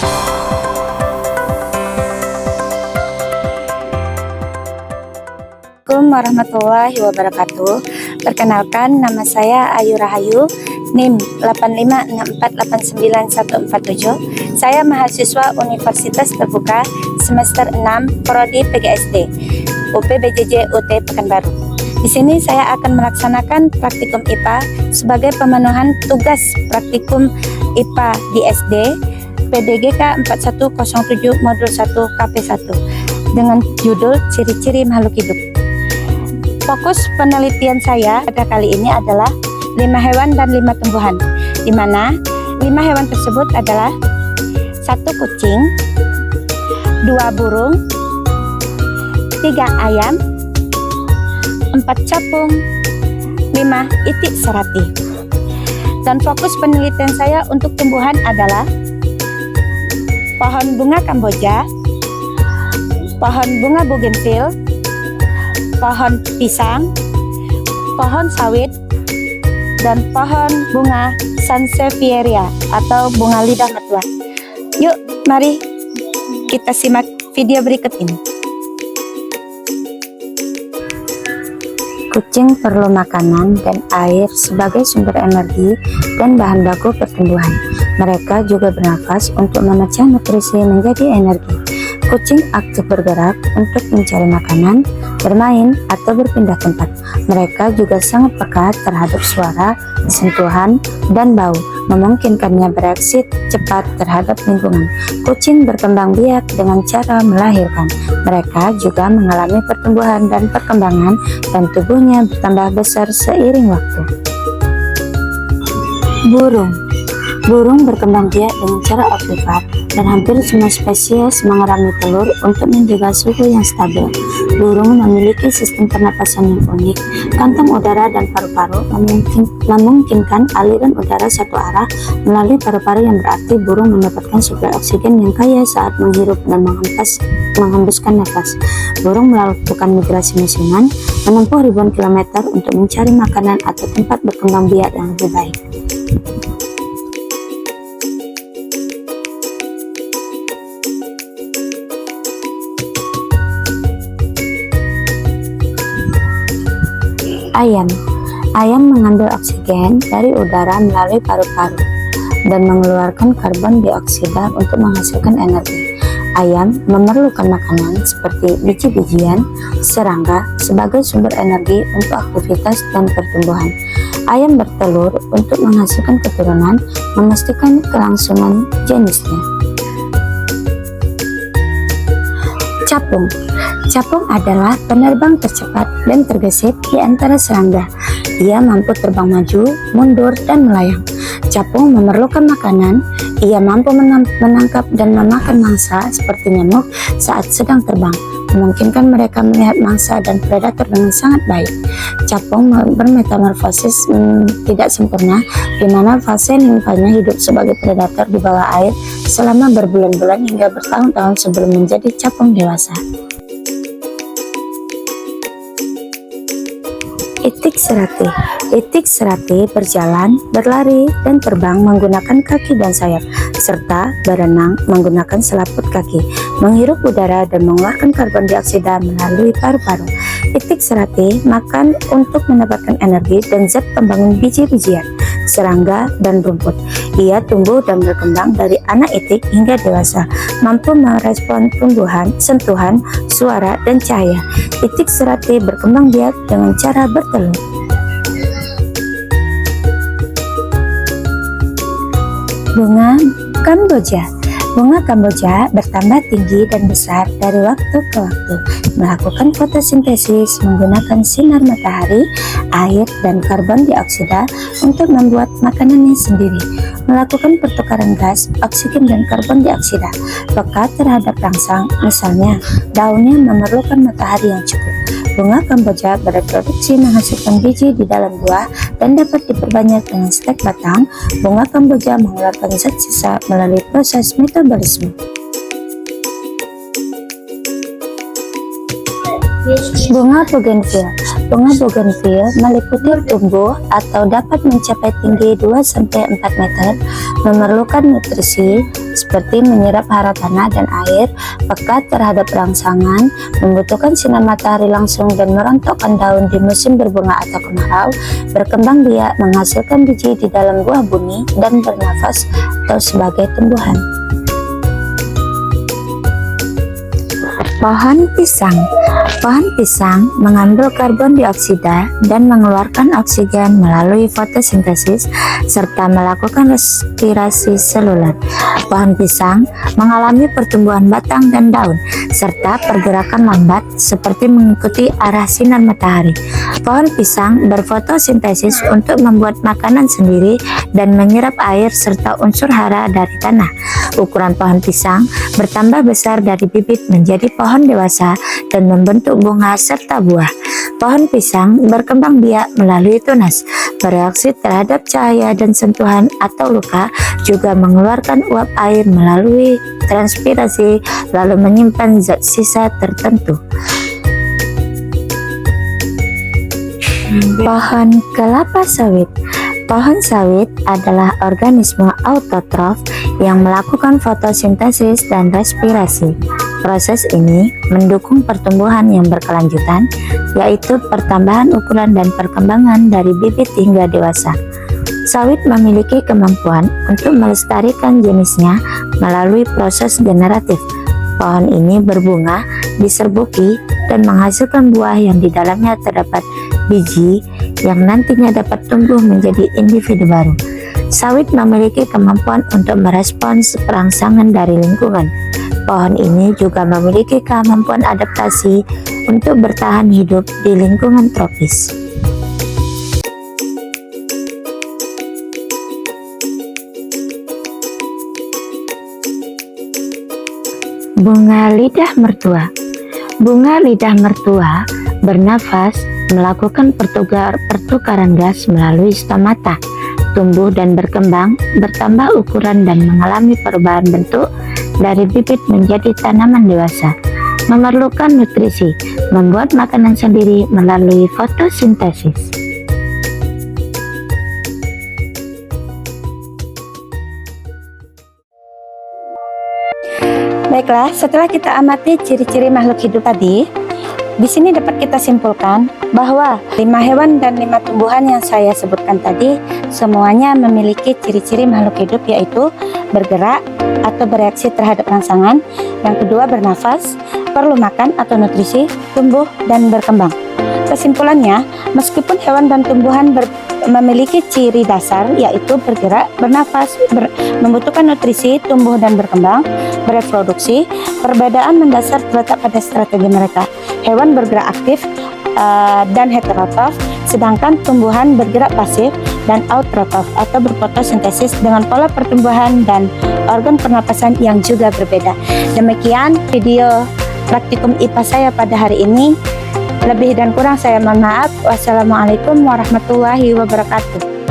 Assalamualaikum warahmatullahi wabarakatuh. Perkenalkan, nama saya Ayu Rahayu, NIM 856489147. Saya mahasiswa Universitas Terbuka semester 6 Prodi PGSD UPBJJ UT Pekanbaru. Di sini saya akan melaksanakan praktikum IPA sebagai pemenuhan tugas praktikum IPA di SD PDGK 4107 Modul 1 KP1 dengan judul Ciri-ciri Makhluk Hidup. Fokus penelitian saya pada kali ini adalah 5 hewan dan 5 tumbuhan, di mana 5 hewan tersebut adalah 1 kucing, 2 burung, 3 ayam, 4 capung, 5 itik serati. Dan fokus penelitian saya untuk tumbuhan adalah pohon bunga Kamboja, pohon bunga bougainville, pohon pisang, pohon sawit, dan pohon bunga sansevieria atau bunga lidah mertua. Yuk, mari kita simak video berikut ini. Kucing perlu makanan dan air sebagai sumber energi dan bahan baku pertumbuhan. Mereka juga bernafas untuk memecah nutrisi menjadi energi. Kucing aktif bergerak untuk mencari makanan, bermain, atau berpindah tempat. Mereka juga sangat peka terhadap suara, sentuhan, dan bau, memungkinkannya bereaksi cepat terhadap lingkungan. Kucing berkembang biak dengan cara melahirkan. Mereka juga mengalami pertumbuhan dan perkembangan, dan tubuhnya bertambah besar seiring waktu. Burung berkembang biak dengan cara ovipat, dan hampir semua spesies mengerami telur untuk menjaga suhu yang stabil. Burung memiliki sistem pernapasan yang unik. Kantong udara dan paru-paru memungkinkan aliran udara satu arah melalui paru-paru, yang berarti burung mendapatkan suplai oksigen yang kaya saat menghirup dan menghembuskan nafas. Burung melakukan migrasi musiman, menempuh ribuan kilometer untuk mencari makanan atau tempat berkembang biak yang lebih baik. Ayam mengambil oksigen dari udara melalui paru-paru dan mengeluarkan karbon dioksida untuk menghasilkan energi. Ayam memerlukan makanan seperti biji-bijian, serangga sebagai sumber energi untuk aktivitas dan pertumbuhan. Ayam bertelur untuk menghasilkan keturunan, memastikan kelangsungan jenisnya. Capung adalah penerbang tercepat dan tergesit di antara serangga. Ia mampu terbang maju, mundur, dan melayang. Capung memerlukan makanan. Ia mampu menangkap dan memakan mangsa seperti nyamuk saat sedang terbang, memungkinkan mereka melihat mangsa dan predator dengan sangat baik. Capung bermetamorfosis tidak sempurna, di mana fase nimfanya hidup sebagai predator di bawah air selama berbulan-bulan hingga bertahun-tahun sebelum menjadi capung dewasa. Itik serati berjalan, berlari, dan terbang menggunakan kaki dan sayap, serta berenang menggunakan selaput kaki, menghirup udara dan mengeluarkan karbon dioksida melalui paru-paru. Itik serati makan untuk mendapatkan energi dan zat pembangun biji-bijian, serangga, dan rumput. Ia tumbuh dan berkembang dari anak itik hingga dewasa, mampu merespon tumbuhan, sentuhan, suara, dan cahaya. Itik serati berkembang biak dengan cara bertelur. Bunga Kamboja bertambah tinggi dan besar dari waktu ke waktu, melakukan fotosintesis menggunakan sinar matahari, air, dan karbon dioksida untuk membuat makanannya sendiri, melakukan pertukaran gas, oksigen, dan karbon dioksida, peka terhadap rangsang, misalnya daunnya memerlukan matahari yang cukup. Bunga Kamboja bereproduksi menghasilkan biji di dalam buah dan dapat diperbanyak dengan stek batang. Bunga Kamboja mengeluarkan zat sisa melalui proses metabolisme. Bunga bougainville. Bunga bougainville meliputi tumbuh atau dapat mencapai tinggi 2-4 meter, memerlukan nutrisi seperti menyerap hara tanah dan air, peka terhadap rangsangan, membutuhkan sinar matahari langsung dan merontokkan daun di musim berbunga atau kemarau, berkembang biak, menghasilkan biji di dalam buah buni, dan bernafas atau sebagai tumbuhan. Pohon pisang. Pohon pisang mengambil karbon dioksida dan mengeluarkan oksigen melalui fotosintesis serta melakukan respirasi seluler. Pohon pisang mengalami pertumbuhan batang dan daun serta pergerakan lambat seperti mengikuti arah sinar matahari. Pohon pisang berfotosintesis untuk membuat makanan sendiri dan menyerap air serta unsur hara dari tanah. Ukuran pohon pisang bertambah besar dari bibit menjadi pohon dewasa dan membentuk bunga serta buah. Pohon pisang berkembang biak melalui tunas, bereaksi terhadap cahaya dan sentuhan atau luka, juga mengeluarkan uap air melalui transpirasi lalu menyimpan zat sisa tertentu. Pohon kelapa sawit. Pohon sawit adalah organisme autotrof yang melakukan fotosintesis dan respirasi. Proses ini mendukung pertumbuhan yang berkelanjutan, yaitu pertambahan ukuran dan perkembangan dari bibit hingga dewasa. Sawit memiliki kemampuan untuk melestarikan jenisnya melalui proses generatif. Pohon ini berbunga, diserbuki, dan menghasilkan buah yang di dalamnya terdapat biji yang nantinya dapat tumbuh menjadi individu baru. Sawit memiliki kemampuan untuk merespons perangsangan dari lingkungan. Pohon ini juga memiliki kemampuan adaptasi untuk bertahan hidup di lingkungan tropis. Bunga lidah mertua. Bunga lidah mertua bernafas, melakukan pertukaran gas melalui stomata, tumbuh dan berkembang, bertambah ukuran dan mengalami perubahan bentuk dari bibit menjadi tanaman dewasa, memerlukan nutrisi, membuat makanan sendiri melalui fotosintesis. Baiklah, setelah kita amati ciri-ciri makhluk hidup tadi, di sini dapat kita simpulkan bahwa 5 hewan dan 5 tumbuhan yang saya sebutkan tadi semuanya memiliki ciri-ciri makhluk hidup, yaitu bergerak atau bereaksi terhadap rangsangan, yang kedua bernafas, perlu makan atau nutrisi, tumbuh dan berkembang. Kesimpulannya, meskipun hewan dan tumbuhan memiliki ciri dasar yaitu bergerak, bernafas, membutuhkan nutrisi, tumbuh dan berkembang, bereproduksi, perbedaan mendasar terletak pada strategi mereka. Hewan bergerak aktif dan heterotrof, sedangkan tumbuhan bergerak pasif dan autotrof atau berfotosintesis dengan pola pertumbuhan dan organ pernapasan yang juga berbeda. Demikian video praktikum IPA saya pada hari ini. Lebih dan kurang saya mohon maaf. Wassalamualaikum warahmatullahi wabarakatuh.